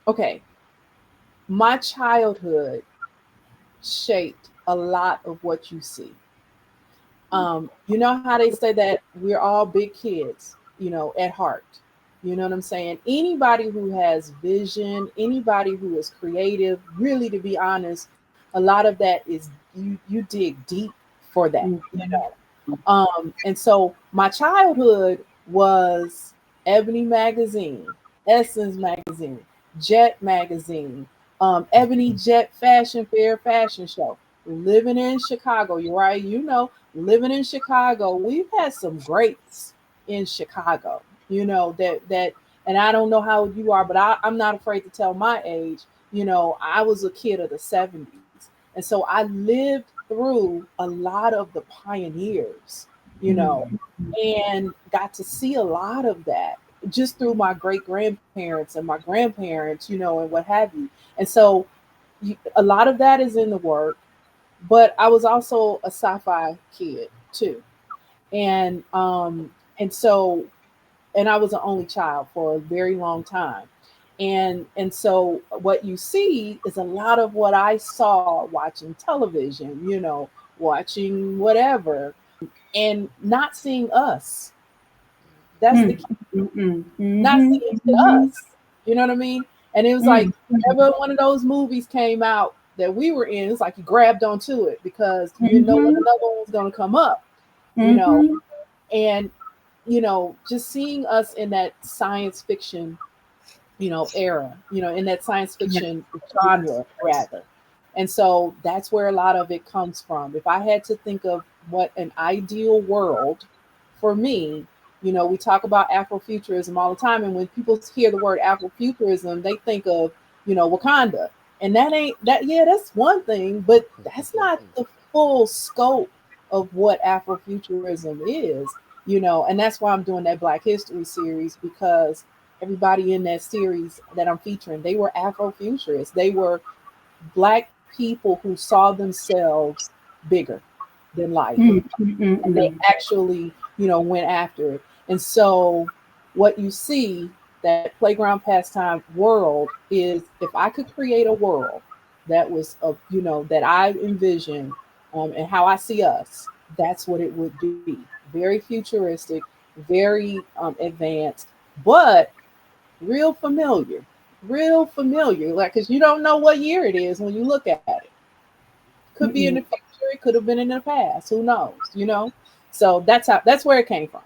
Okay, my childhood shaped a lot of what you see. You know how they say that we're all big kids, at heart. You know what I'm saying? Anybody who has vision, anybody who is creative, really, to be honest, a lot of that is you dig deep for that, Mhm. And so my childhood was Ebony magazine, Essence magazine, Jet magazine, Ebony Jet Fashion Fair fashion show. Living in Chicago, you're right. Living in Chicago, we've had some greats in Chicago. And I don't know how old you are, but I'm not afraid to tell my age. I was a kid of the '70s, and so I lived through a lot of the pioneers, you know, Mhm. and got to see a lot of that just through my great grandparents and my grandparents, and what have you. And so a lot of that is in the work, but I was also a sci-fi kid too. And so and I was an only child for a very long time. And so what you see is a lot of what I saw watching television, watching whatever, and not seeing us. That's the Mm. key. Mhm. Not Mhm. seeing Mhm. us. You know what I mean? And it was like Mm. Mhm. whenever one of those movies came out that we were in, it's like you grabbed onto it because you didn't know when Mhm. another one was going to come up. You know, Mhm. and just seeing us in that science fiction, era, in that science Yes. fiction Yes. genre Yes. rather. And so that's where a lot of it comes from. If I had to think of what an ideal world for me, we talk about Afrofuturism all the time, and when people hear the word Afrofuturism, they think of, Wakanda. And that ain't that yeah, that's one thing, but that's not the full scope of what Afrofuturism is, and that's why I'm doing that Black History series, because everybody in that series that I'm featuring, they were Afrofuturists. They were Black people who saw themselves bigger than life, Mm. Mm. and they Mm. actually, went after it. And so, what you see, that playground pastime world, is if I could create a world that was, that I envision, and how I see us, that's what it would be. Very futuristic, very advanced, but real familiar, real familiar. Like, because you don't know what year it is when you look at it. Could be in the Mm. future, it could have been in the past. Who knows? So that's where it came from.